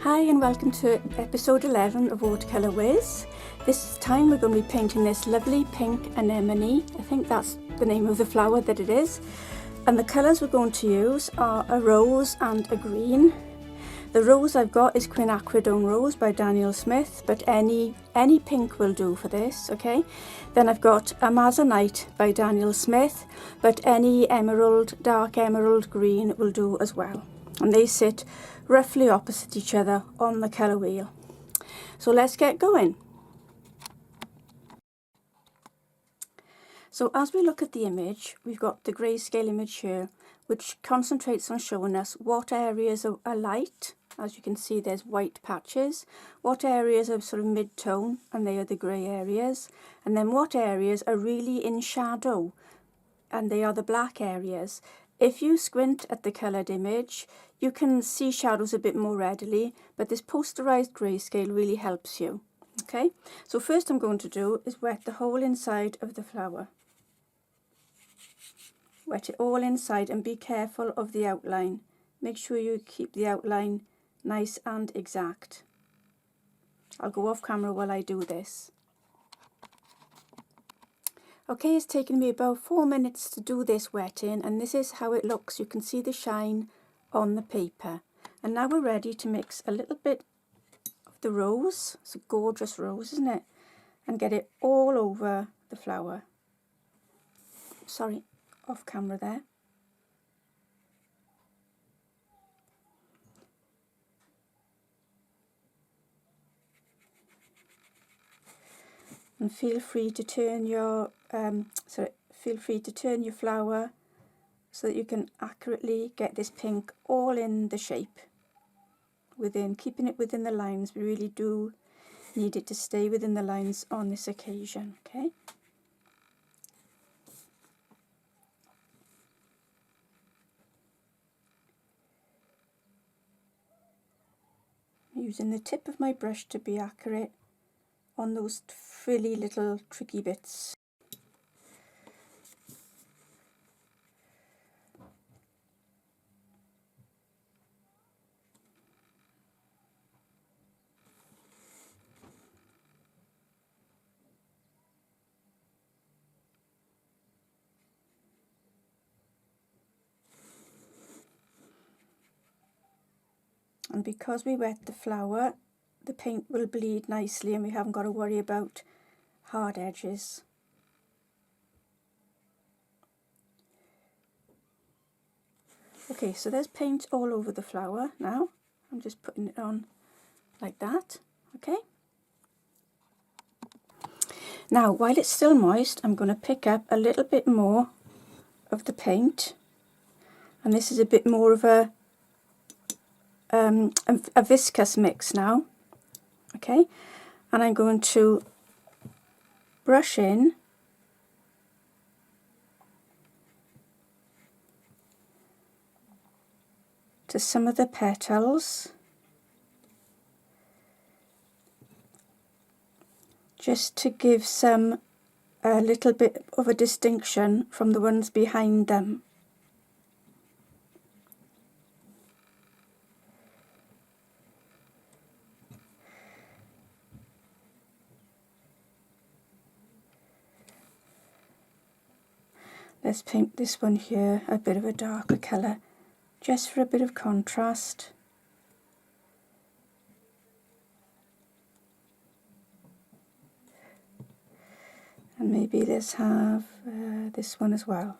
Hi and welcome to episode 11 of Watercolour Whizz. This time we're going to be painting this lovely pink anemone. I think that's the name of the flower that it is. And the colours we're going to use are a rose and a green. The rose I've got is Quinacridone Rose by Daniel Smith, but any pink will do for this, okay? Then I've got Amazonite by Daniel Smith, but any emerald, dark emerald green will do as well. And they sit roughly opposite each other on the colour wheel. So let's get going. So as we look at the image, we've got the grayscale image here, which concentrates on showing us what areas are light. As you can see, there's white patches. What areas are sort of mid-tone, and they are the grey areas. And then what areas are really in shadow, and they are the black areas. If you squint at the coloured image, you can see shadows a bit more readily, but this posterised grayscale really helps you. Okay, so first I'm going to do is wet the whole inside of the flower. Wet it all inside and be careful of the outline. Make sure you keep the outline nice and exact. I'll go off camera while I do this. Okay, it's taken me about 4 minutes to do this wetting, and this is how it looks. You can see the shine on the paper. And now we're ready to mix a little bit of the rose. It's a gorgeous rose, isn't it? And get it all over the flower. Sorry, off camera there. And feel free to turn your flower so that you can accurately get this pink all in the shape. Keeping it within the lines. We really do need it to stay within the lines on this occasion, okay? Using the tip of my brush to be accurate on those frilly little tricky bits. And because we wet the flower, the paint will bleed nicely and we haven't got to worry about hard edges. Okay, so there's paint all over the flower now. I'm just putting it on like that, okay? Now, while it's still moist, I'm going to pick up a little bit more of the paint. And this is a bit more of a viscous mix now, okay? And I'm going to brush in to some of the petals, just to give a little bit of a distinction from the ones behind them. Let's paint this one here a bit of a darker colour, just for a bit of contrast. And maybe let's have this one as well.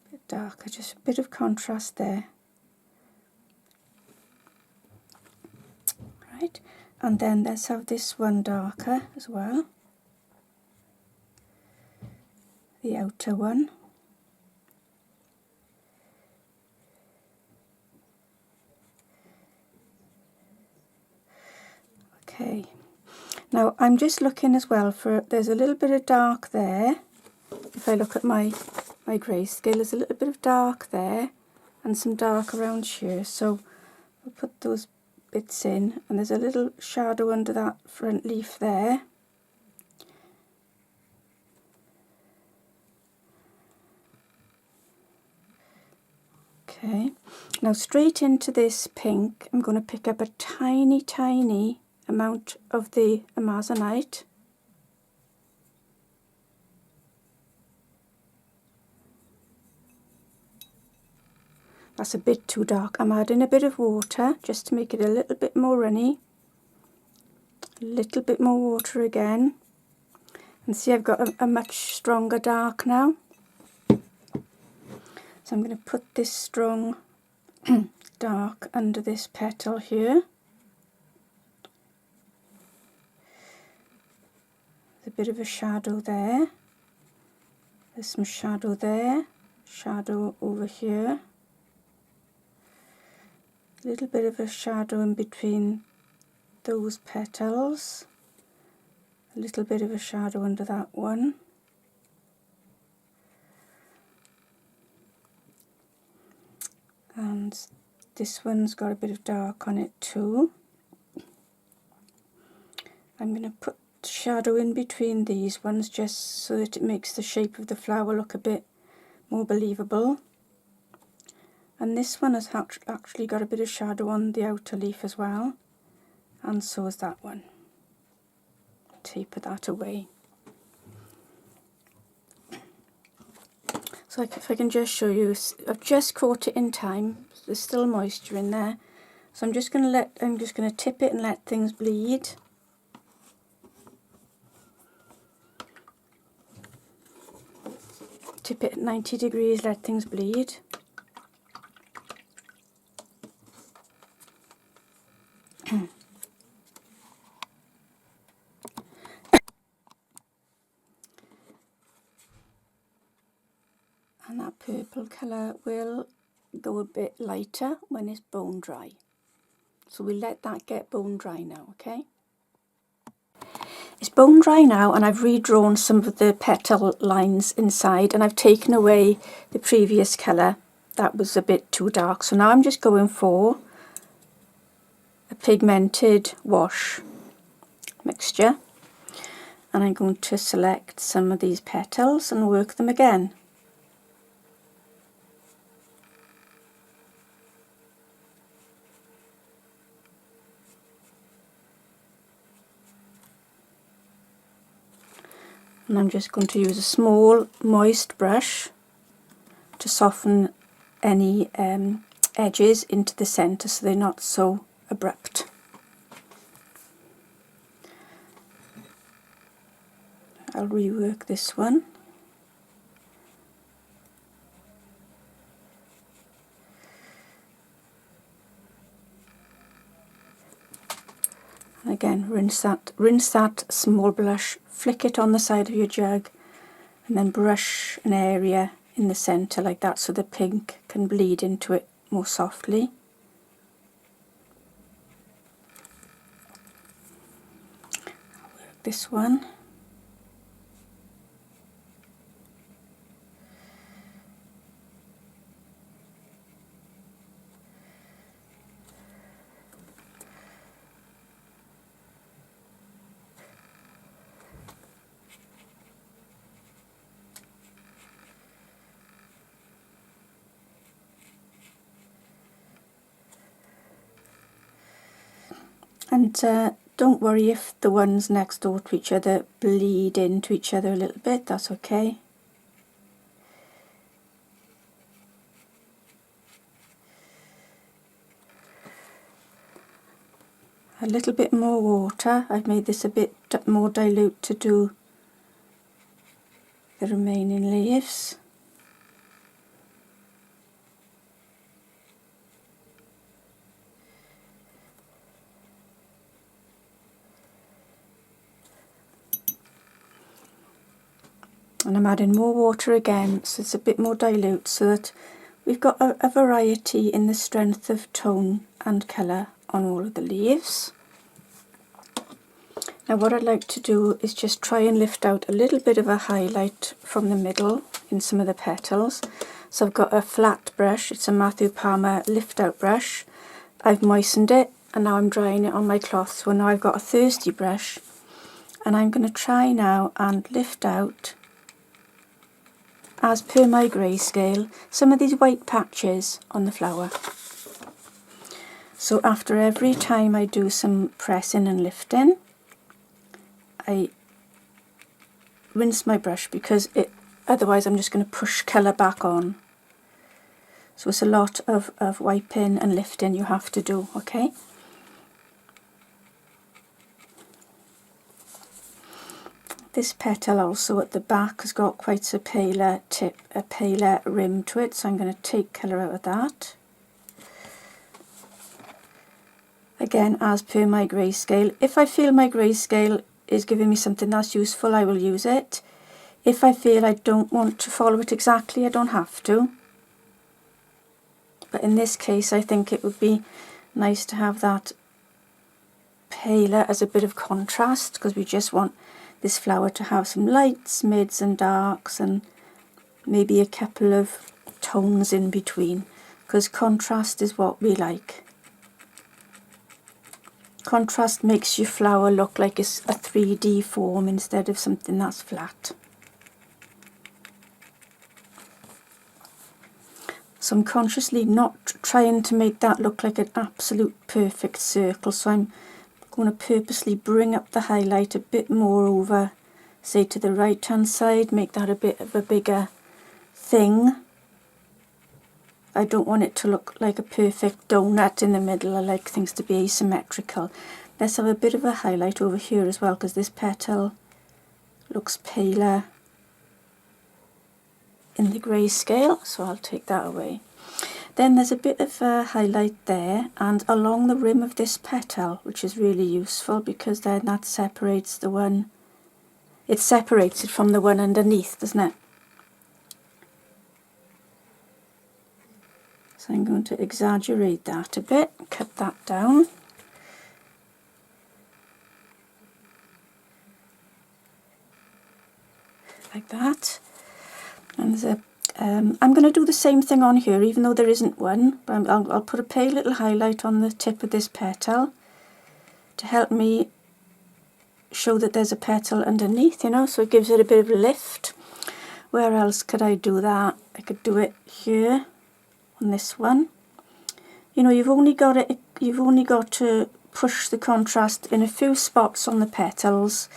A bit darker, just a bit of contrast there. Right, and then let's have this one darker as well. the outer one. Okay, now I'm just looking as well for, there's a little bit of dark there. If I look at my grayscale, there's a little bit of dark there and some dark around here, so I'll put those bits in, and there's a little shadow under that front leaf there. Okay, now straight into this pink I'm going to pick up a tiny amount of the Amazonite. That's a bit too dark. I'm adding a bit of water just to make it a little bit more runny. A little bit more water again. And see, I've got a much stronger dark now. So I'm going to put this strong dark under this petal here. There's a bit of a shadow there. There's some shadow there. Shadow over here. A little bit of a shadow in between those petals. A little bit of a shadow under that one. And this one's got a bit of dark on it too. I'm going to put shadow in between these ones just so that it makes the shape of the flower look a bit more believable. And this one has actually got a bit of shadow on the outer leaf as well, and so is that one. Taper that away. So if I can just show you, I've just caught it in time. There's still moisture in there, so I'm just going to tip it and let things bleed. Tip it at 90 degrees, let things bleed. And that purple colour will go a bit lighter when it's bone dry. So we'll let that get bone dry now, okay? It's bone dry now, and I've redrawn some of the petal lines inside, and I've taken away the previous colour. That was a bit too dark. So now I'm just going for a pigmented wash mixture, and I'm going to select some of these petals and work them again. And I'm just going to use a small moist brush to soften any edges into the centre so they're not so abrupt. I'll rework this one. And again, rinse that small brush, flick it on the side of your jug, and then brush an area in the centre like that so the pink can bleed into it more softly. I'll work this one. And don't worry if the ones next door to each other bleed into each other a little bit, that's okay. A little bit more water. I've made this a bit more dilute to do the remaining leaves. And I'm adding more water again, so it's a bit more dilute, so that we've got a variety in the strength of tone and colour on all of the leaves. Now what I'd like to do is just try and lift out a little bit of a highlight from the middle in some of the petals. So I've got a flat brush, it's a Matthew Palmer lift out brush. I've moistened it and now I'm drying it on my cloth. So now I've got a thirsty brush and I'm going to try now and lift out, as per my Grayscale, some of these white patches on the flower. So after every time I do some pressing and lifting, I rinse my brush because otherwise I'm just going to push colour back on. So it's a lot of wiping and lifting you have to do, okay? This petal also at the back has got quite a paler tip, a paler rim to it, so I'm going to take colour out of that. Again, as per my Grayscale. If I feel my Grayscale is giving me something that's useful, I will use it. If I feel I don't want to follow it exactly, I don't have to. But in this case, I think it would be nice to have that paler as a bit of contrast, because we just want this flower to have some lights, mids and darks, and maybe a couple of tones in between, because contrast is what we like. Contrast makes your flower look like it's a 3D form instead of something that's flat. So I'm consciously not trying to make that look like an absolute perfect circle, so I'm going to purposely bring up the highlight a bit more over, say to the right hand side, make that a bit of a bigger thing. I don't want it to look like a perfect donut in the middle. I like things to be asymmetrical. Let's have a bit of a highlight over here as well, because this petal looks paler in the Grayscale, so I'll take that away. Then there's a bit of a highlight there and along the rim of this petal, which is really useful because then that separates the one, it separates it from the one underneath, doesn't it? So I'm going to exaggerate that a bit, cut that down. Like that. And there's a, I'm going to do the same thing on here, even though there isn't one. But I'll put a pale little highlight on the tip of this petal to help me show that there's a petal underneath, you know, so it gives it a bit of a lift. Where else could I do that? I could do it here on this one. You know, you've only got to push the contrast in a few spots on the petals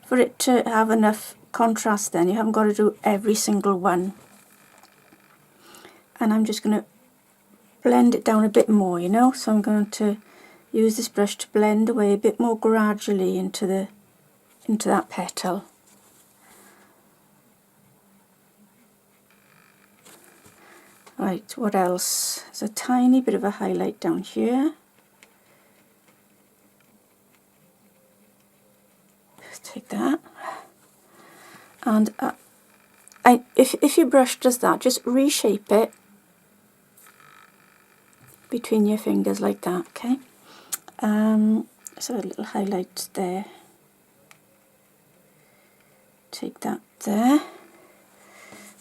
for it to have enough contrast. Then you haven't got to do every single one. And I'm just going to blend it down a bit more, you know, so I'm going to use this brush to blend away a bit more gradually into that petal. Right, what else? There's a tiny bit of a highlight down here. Just take that. And if your brush does that, just reshape it between your fingers like that, okay? So a little highlight there. Take that there.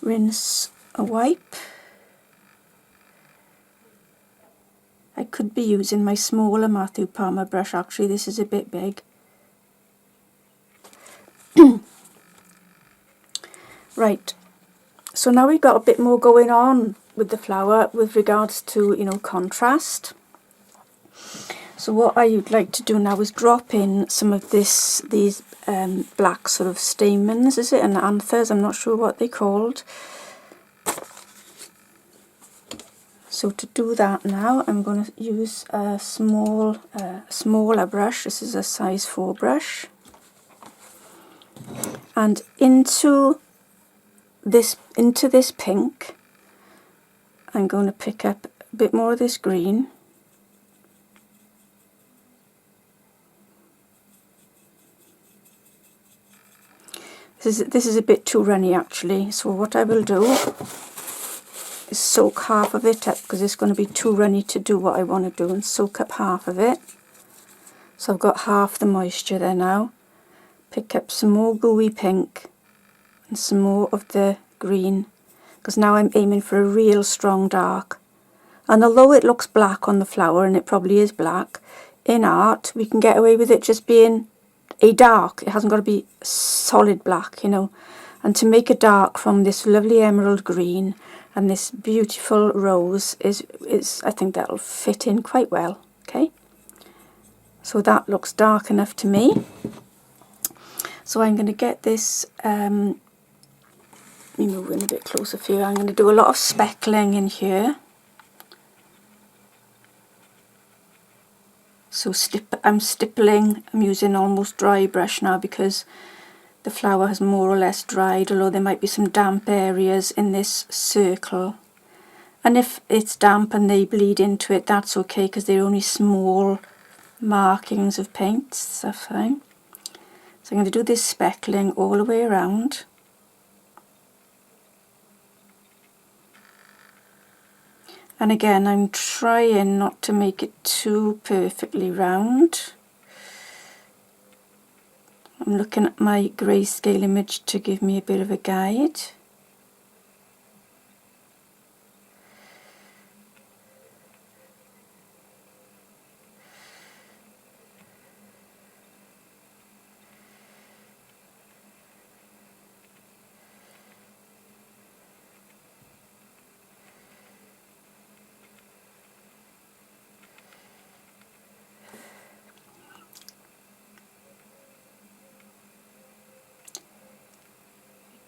Rinse a wipe. I could be using my smaller Matthew Palmer brush, actually this is a bit big. Right, so now we've got a bit more going on with the flower with regards to, you know, contrast. So what I would like to do now is drop in some of these black sort of stamens, is it, and anthers, I'm not sure what they're called. So to do that now, I'm going to use a smaller brush. This is a size 4 brush. And into this pink, I'm going to pick up a bit more of this green. This is a bit too runny actually, so what I will do is soak half of it up, because it's going to be too runny to do what I want to do, and soak up half of it. So I've got half the moisture there now. Pick up some more gooey pink and some more of the green, because now I'm aiming for a real strong dark. And although it looks black on the flower, and it probably is black, in art we can get away with it just being a dark. It hasn't got to be solid black, you know. And to make a dark from this lovely emerald green and this beautiful rose is I think that'll fit in quite well. Okay, so that looks dark enough to me. So I'm going to get this, let me move in a bit closer for you. I'm going to do a lot of speckling in here. So I'm stippling, I'm using almost dry brush now, because the flower has more or less dried, although there might be some damp areas in this circle. And if it's damp and they bleed into it, that's okay, because they're only small markings of paint, so fine. So I'm going to do this speckling all the way around. And again, I'm trying not to make it too perfectly round. I'm looking at my grayscale image to give me a bit of a guide.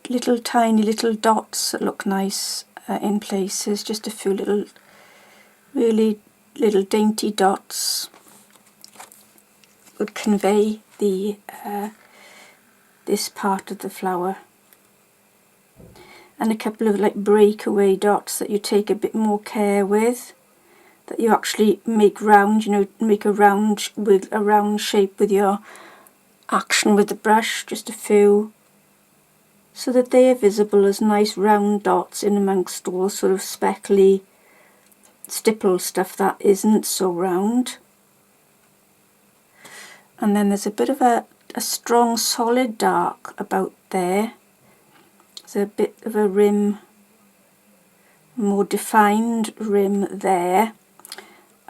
Little tiny little dots that look nice in places, just a few little, really little dainty dots would convey the this part of the flower. And a couple of like breakaway dots that you take a bit more care with, that you actually make round, you know, make a round with a round shape with your action with the brush, just a few, so that they are visible as nice round dots in amongst all sort of speckly stipple stuff that isn't so round. And then there's a bit of a strong solid dark about there. There's a bit of a rim, more defined rim there.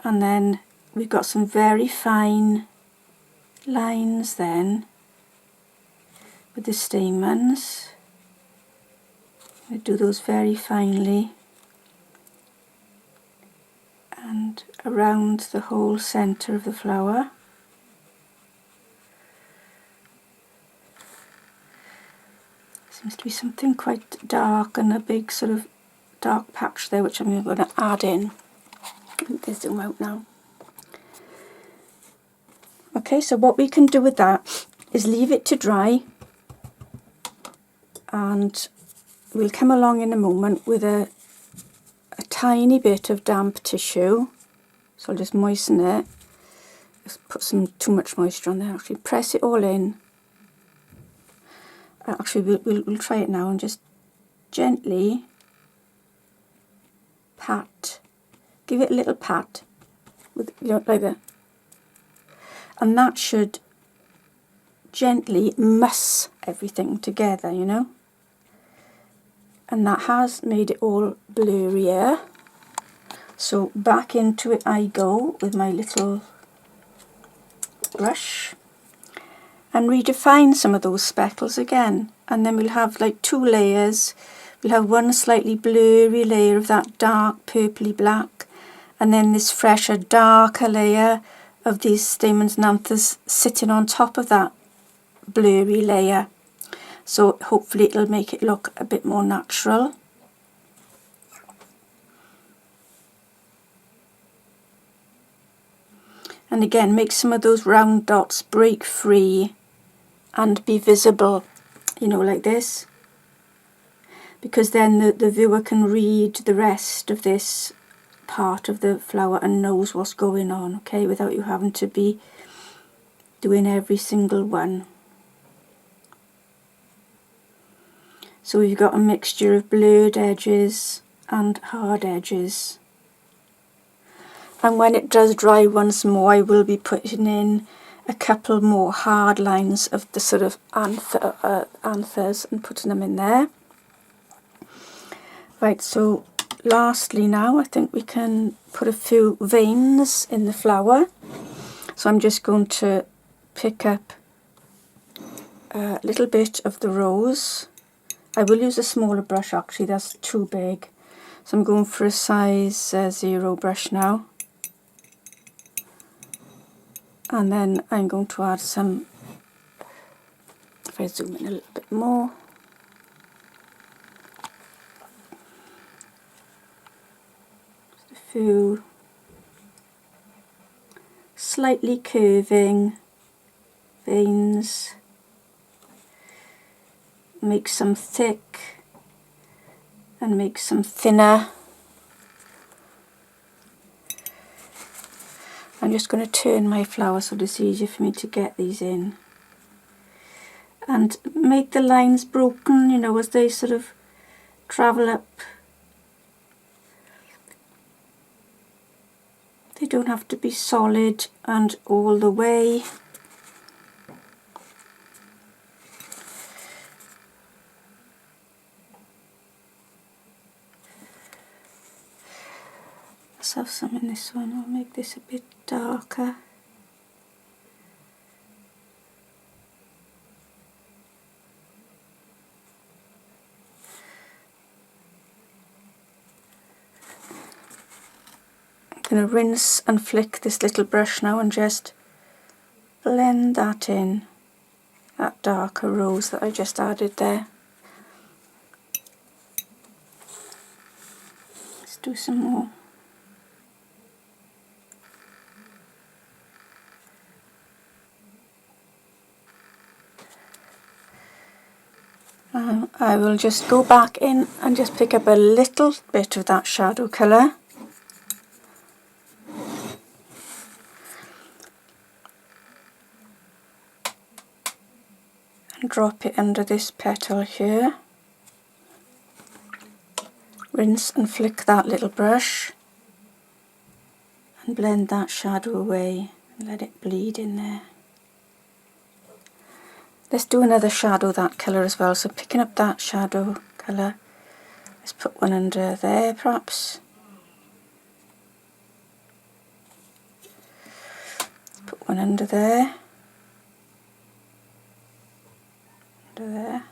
And then we've got some very fine lines then with the stamens. I do those very finely and around the whole centre of the flower. Seems to be something quite dark and a big sort of dark patch there, which I'm going to add in. Let me zoom out now. Okay, so what we can do with that is leave it to dry, and we'll come along in a moment with a tiny bit of damp tissue. So I'll just moisten it. Just put some too much moisture on there. Actually, press it all in. Actually, we'll try it now and just gently pat. Give it a little pat, with, you know, like that. And that should gently muss everything together, you know. And that has made it all blurrier. So back into it I go with my little brush and redefine some of those speckles again. And then we'll have like two layers. We'll have one slightly blurry layer of that dark purpley black, and then this fresher, darker layer of these stamens and anthers sitting on top of that blurry layer. So hopefully it'll make it look a bit more natural. And again, make some of those round dots break free and be visible, you know, like this. Because then the viewer can read the rest of this part of the flower and knows what's going on, okay, without you having to be doing every single one. So we've got a mixture of blurred edges and hard edges. And when it does dry once more, I will be putting in a couple more hard lines of the sort of anthers and putting them in there. Right, so lastly now I think we can put a few veins in the flower. So I'm just going to pick up a little bit of the rose. I will use a smaller brush actually, that's too big. So I'm going for a size 0 brush now. And then I'm going to add some, if I zoom in a little bit more, just a few slightly curving veins, make some thick and make some thinner. I'm just going to turn my flower so it's easier for me to get these in. And make the lines broken, you know, as they sort of travel up. They don't have to be solid and all the way. Let's have some in this one. I'll make this a bit darker. I'm going to rinse and flick this little brush now and just blend that in, that darker rose that I just added there. Let's do some more. I will just go back in and just pick up a little bit of that shadow colour. And drop it under this petal here. Rinse and flick that little brush and blend that shadow away and let it bleed in there. Let's do another shadow that colour as well, so picking up that shadow colour, let's put one under there perhaps. Let's put one under there. Under there.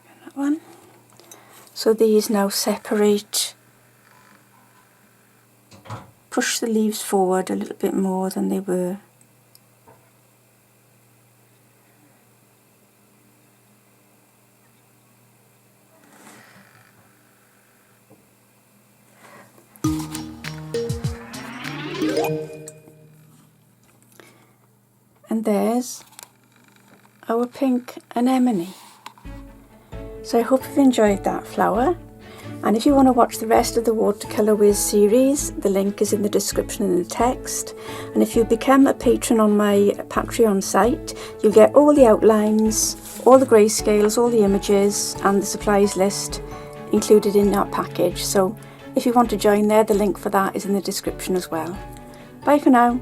And that one. So these now separate. Push the leaves forward a little bit more than they were. And there's our pink anemone. So I hope you've enjoyed that flower. And if you want to watch the rest of the Watercolour Whizz series, the link is in the description in the text. And if you become a patron on my Patreon site, you'll get all the outlines, all the grayscales, all the images and the supplies list included in that package. So if you want to join there, the link for that is in the description as well. Bye for now.